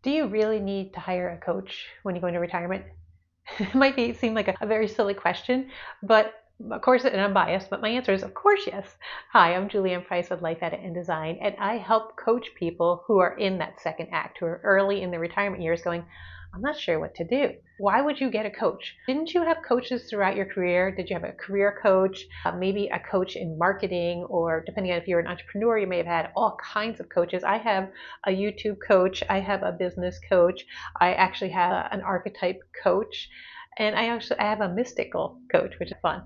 Do you really need to hire a coach when you go into retirement? It might seem like a very silly question, but of course, and I'm biased, but my answer is of course yes. Hi, I'm Julianne Price with Life Edit and Design, and I help coach people who are in that second act, who are early in their retirement years going, I'm not sure what to do. Why would you get a coach? Didn't you have coaches throughout your career? Did you have a career coach, maybe a coach in marketing, or depending on if you're an entrepreneur, you may have had all kinds of coaches. I have a YouTube coach, I have a business coach, I actually have an archetype coach, and I have a mystical coach, which is fun.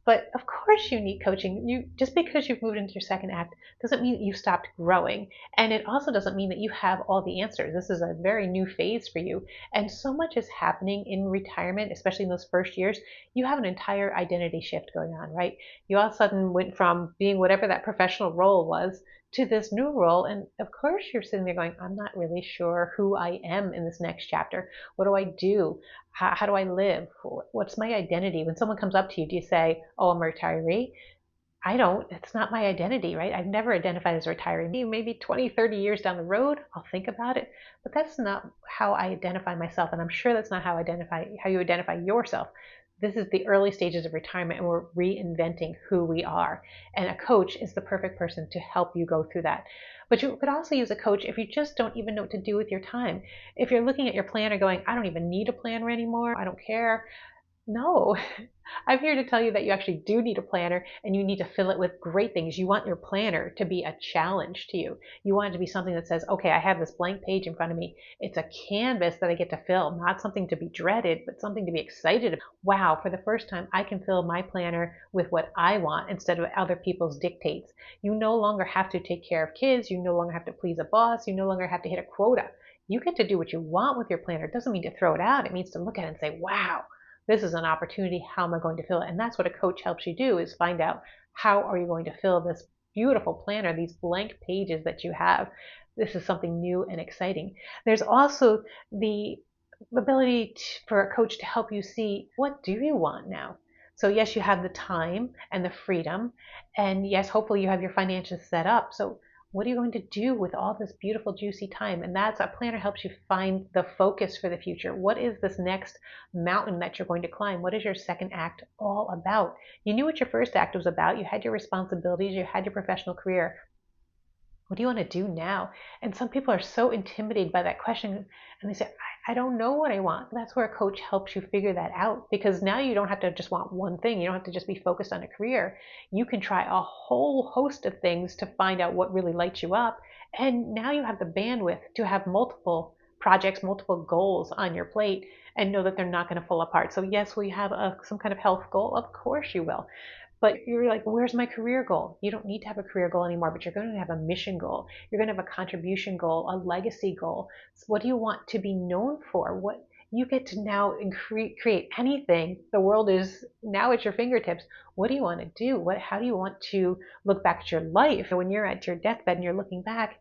But of course you need coaching. You just because you've moved into your second act doesn't mean that you stopped growing. And it also doesn't mean that you have all the answers. This is a very new phase for you. And so much is happening in retirement, especially in those first years. You have an entire identity shift going on, right? You all of a sudden went from being whatever that professional role was to this new role. And of course you're sitting there going, I'm not really sure who I am in this next chapter. What do I do? How do I live? What's my identity? When someone comes up to you, do you say, oh, I'm a retiree? I don't. It's not my identity, right? I've never identified as a retiree. Maybe 20, 30 years down the road, I'll think about it. But that's not how I identify myself. And I'm sure that's not how you identify yourself. This is the early stages of retirement, and we're reinventing who we are. And a coach is the perfect person to help you go through that. But you could also use a coach if you just don't even know what to do with your time. If you're looking at your planner going, I don't even need a planner anymore, I don't care. No, I'm here to tell you that you actually do need a planner, and you need to fill it with great things. You want your planner to be a challenge to you. You want it to be something that says, okay, I have this blank page in front of me. It's a canvas that I get to fill, not something to be dreaded, but something to be excited about. Wow, for the first time, I can fill my planner with what I want instead of other people's dictates. You no longer have to take care of kids. You no longer have to please a boss. You no longer have to hit a quota. You get to do what you want with your planner. It doesn't mean to throw it out. It means to look at it and say, wow, this is an opportunity. How am I going to fill it? And that's what a coach helps you do, is find out how are you going to fill this beautiful planner, these blank pages that you have. This is something new and exciting. There's also the ability for a coach to help you see, what do you want now? So yes, you have the time and the freedom, and yes, hopefully you have your finances set up. So what are you going to do with all this beautiful, juicy time? And that's a planner helps you find the focus for the future. What is this next mountain that you're going to climb? What is your second act all about? You knew what your first act was about. You had your responsibilities, you had your professional career. What do you want to do now? And some people are so intimidated by that question, and they say, I don't know what I want. That's where a coach helps you figure that out, because now you don't have to just want one thing. You don't have to just be focused on a career. You can try a whole host of things to find out what really lights you up. And now you have the bandwidth to have multiple projects, multiple goals on your plate, and know that they're not going to fall apart. So yes, will you have some kind of health goal? Of course you will. But you're like, where's my career goal? You don't need to have a career goal anymore, but you're going to have a mission goal. You're going to have a contribution goal, a legacy goal. So what do you want to be known for? What you get to now create anything. The world is now at your fingertips. What do you want to do? How do you want to look back at your life? When you're at your deathbed and you're looking back,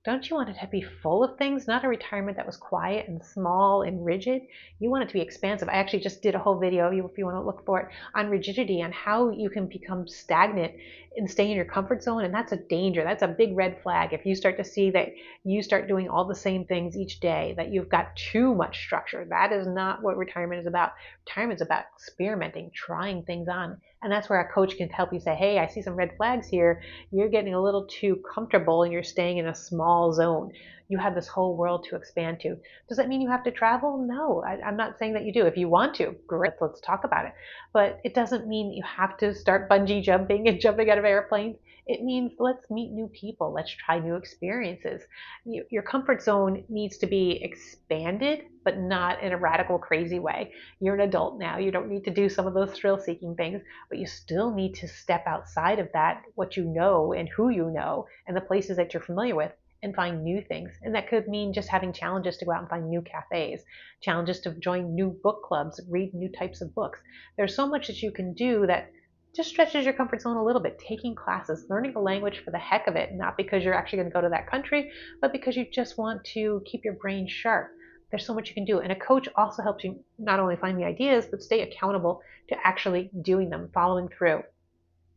don't you want it to be full of things? Not a retirement that was quiet and small and rigid. You want it to be expansive. I actually just did a whole video, if you want to look for it, on rigidity, on how you can become stagnant and stay in your comfort zone. And that's a danger. That's a big red flag. If you start to see that you start doing all the same things each day, that you've got too much structure, that is not what retirement is about. Retirement is about experimenting, trying things on. And that's where a coach can help you say, hey, I see some red flags here. You're getting a little too comfortable and you're staying in a small zone. You have this whole world to expand to. Does that mean you have to travel? No, I'm not saying that you do. If you want to, great, let's talk about it. But it doesn't mean that you have to start bungee jumping and jumping out of airplanes. It means let's meet new people. Let's try new experiences. Your comfort zone needs to be expanded, but not in a radical, crazy way. You're an adult now. You don't need to do some of those thrill-seeking things, but you still need to step outside of that, what you know and who you know and the places that you're familiar with, and find new things. And that could mean just having challenges to go out and find new cafes, challenges to join new book clubs, read new types of books. There's so much that you can do that just stretches your comfort zone a little bit. Taking classes, learning a language for the heck of it, not because you're actually going to go to that country, but because you just want to keep your brain sharp. There's so much you can do. And a coach also helps you not only find the ideas, but stay accountable to actually doing them, following through.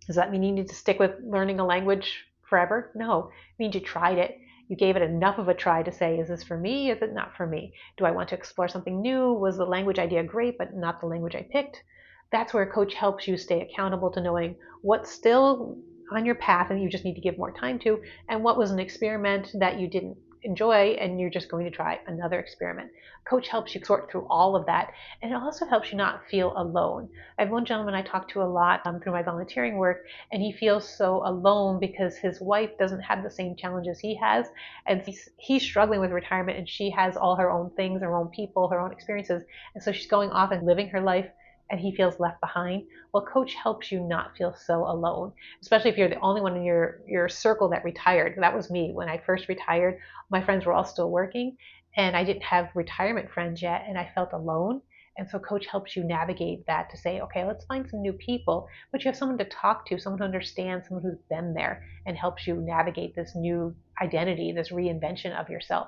Does that mean you need to stick with learning a language forever? No, it means you tried it. You gave it enough of a try to say, is this for me? Is it not for me? Do I want to explore something new? Was the language idea great, but not the language I picked? That's where a coach helps you stay accountable to knowing what's still on your path and you just need to give more time to, and what was an experiment that you didn't enjoy and you're just going to try another experiment. Coach helps you sort through all of that, and it also helps you not feel alone. I have one gentleman I talk to a lot through my volunteering work, and he feels so alone because his wife doesn't have the same challenges he has, and he's struggling with retirement, and she has all her own things, her own people, her own experiences, and so she's going off and living her life, and he feels left behind. Well, coach helps you not feel so alone, especially if you're the only one in your circle that retired. That was me. When I first retired, my friends were all still working, and I didn't have retirement friends yet, and I felt alone. And so coach helps you navigate that to say, okay, let's find some new people, but you have someone to talk to, someone who understands, someone who's been there and helps you navigate this new identity, this reinvention of yourself.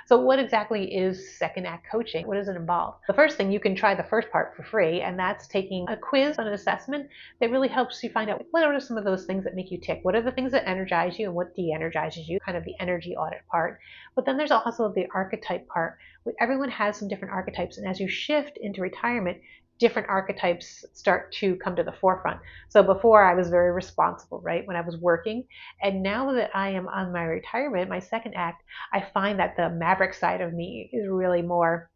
So what exactly is second act coaching? What does it involve? The first thing, you can try the first part for free, and that's taking a quiz, an assessment that really helps you find out what are some of those things that make you tick. What are the things that energize you and what de-energizes you, kind of the energy audit part. But then there's also the archetype part. Everyone has some different archetypes, and as you shift into retirement, different archetypes start to come to the forefront. So before, I was very responsible, right, when I was working. And now that I am on my retirement, my second act, I find that the maverick side of me is really more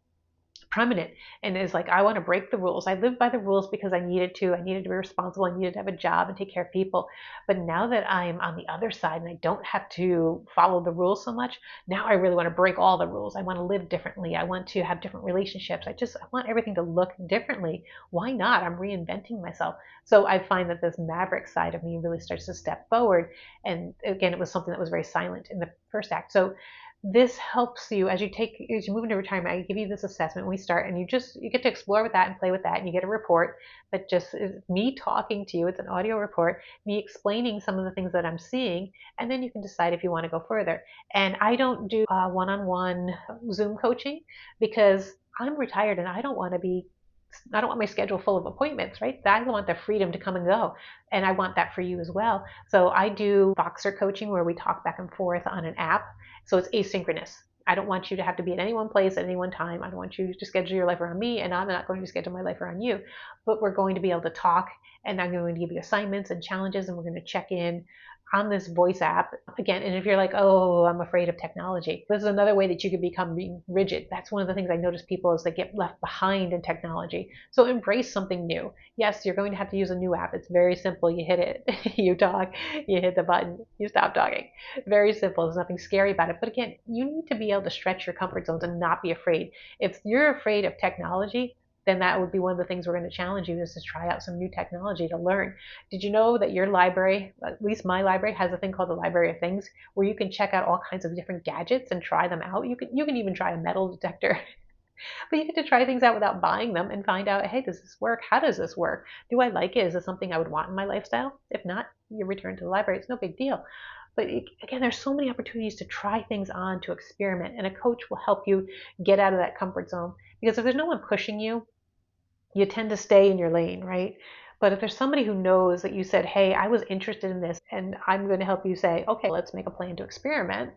prominent and is like, I want to break the rules. I lived by the rules because I needed to. I needed to be responsible. I needed to have a job and take care of people. But now that I'm on the other side and I don't have to follow the rules so much, now I really want to break all the rules. I want to live differently. I want to have different relationships. I want everything to look differently. Why not? I'm reinventing myself. So I find that this maverick side of me really starts to step forward. And again, it was something that was very silent in the first act. So this helps you as you move into retirement. I give you this assessment when we start, and you get to explore with that and play with that, and you get a report that just is me talking to you. It's an audio report, me explaining some of the things that I'm seeing, and then you can decide if you want to go further. And I don't do one-on-one Zoom coaching because I'm retired and I don't want my schedule full of appointments, right? I want the freedom to come and go. And I want that for you as well. So I do Voxer coaching where we talk back and forth on an app. So it's asynchronous. I don't want you to have to be at any one place at any one time. I don't want you to schedule your life around me, and I'm not going to schedule my life around you. But we're going to be able to talk, and I'm going to give you assignments and challenges, and we're going to check in on this voice app again. And if you're like, oh, I'm afraid of technology, this is another way that you could become rigid. That's one of the things I notice people is they get left behind in technology. So embrace something new. Yes, you're going to have to use a new app. It's very simple. You hit it, you talk, you hit the button, you stop talking. Very simple. There's nothing scary about it. But again, you need to be able to stretch your comfort zones and not be afraid. If you're afraid of technology, then that would be one of the things we're going to challenge you is to try out some new technology to learn. Did you know that your library, at least my library, has a thing called the Library of Things, where you can check out all kinds of different gadgets and try them out? You can even try a metal detector. But you get to try things out without buying them and find out, hey, does this work? How does this work? Do I like it? Is this something I would want in my lifestyle? If not, you return to the library. It's no big deal. But again, there's so many opportunities to try things on, to experiment, and a coach will help you get out of that comfort zone. Because if there's no one pushing you, you tend to stay in your lane, right? But if there's somebody who knows that you said, hey, I was interested in this, and I'm going to help you say, okay, let's make a plan to experiment.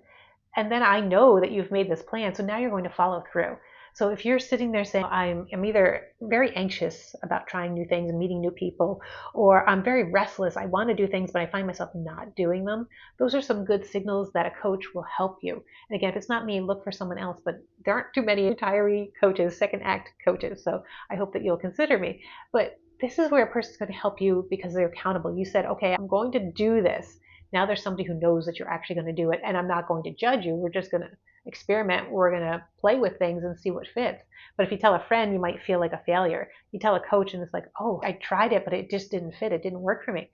And then I know that you've made this plan, so now you're going to follow through. So if you're sitting there saying, I'm either very anxious about trying new things and meeting new people, or I'm very restless, I want to do things, but I find myself not doing them, those are some good signals that a coach will help you. And again, if it's not me, look for someone else, but there aren't too many retiree coaches, second act coaches, so I hope that you'll consider me. But this is where a person's going to help you because they're accountable. You said, okay, I'm going to do this. Now there's somebody who knows that you're actually going to do it, and I'm not going to judge you. We're just going to experiment. We're going to play with things and see what fits. But if you tell a friend, you might feel like a failure. You tell a coach and it's like, oh, I tried it, but it just didn't fit. It didn't work for me.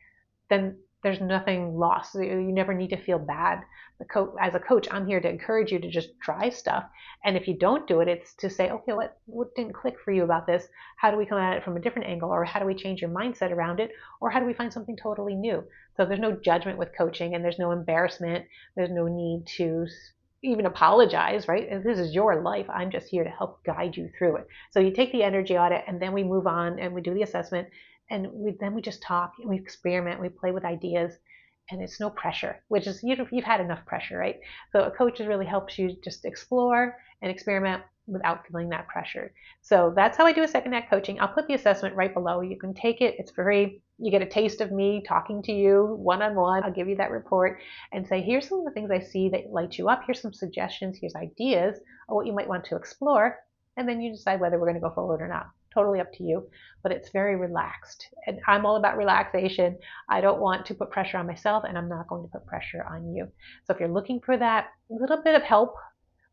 Then there's nothing lost. You never need to feel bad. As a coach, I'm here to encourage you to just try stuff. And if you don't do it, it's to say, okay, what didn't click for you about this? How do we come at it from a different angle? Or how do we change your mindset around it? Or how do we find something totally new? So there's no judgment with coaching, and there's no embarrassment. There's no need to even apologize, right? This is your life. I'm just here to help guide you through it. So you take the energy audit, and then we move on and we do the assessment, and then we just talk and we experiment, we play with ideas, and it's no pressure, which is you've had enough pressure, right? So a coach really helps you just explore and experiment without feeling that pressure. So that's how I do a second act coaching. I'll put the assessment right below. You can take it. It's free. You get a taste of me talking to you one-on-one. I'll give you that report and say, here's some of the things I see that light you up. Here's some suggestions. Here's ideas of what you might want to explore. And then you decide whether we're going to go forward or not. Totally up to you, but it's very relaxed. And I'm all about relaxation. I don't want to put pressure on myself, and I'm not going to put pressure on you. So if you're looking for that little bit of help,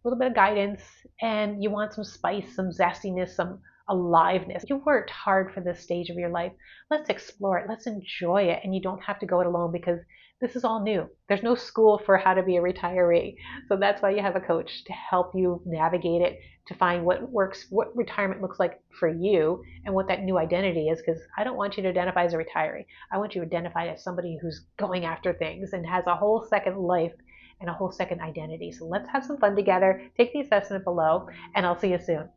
a little bit of guidance, and you want some spice, some zestiness, some aliveness. You worked hard for this stage of your life. Let's explore it. Let's enjoy it. And you don't have to go it alone because this is all new. There's no school for how to be a retiree. So that's why you have a coach to help you navigate it, to find what works, what retirement looks like for you, and what that new identity is. Because I don't want you to identify as a retiree. I want you to identify as somebody who's going after things and has a whole second life and a whole second identity. So let's have some fun together. Take the assessment below, and I'll see you soon.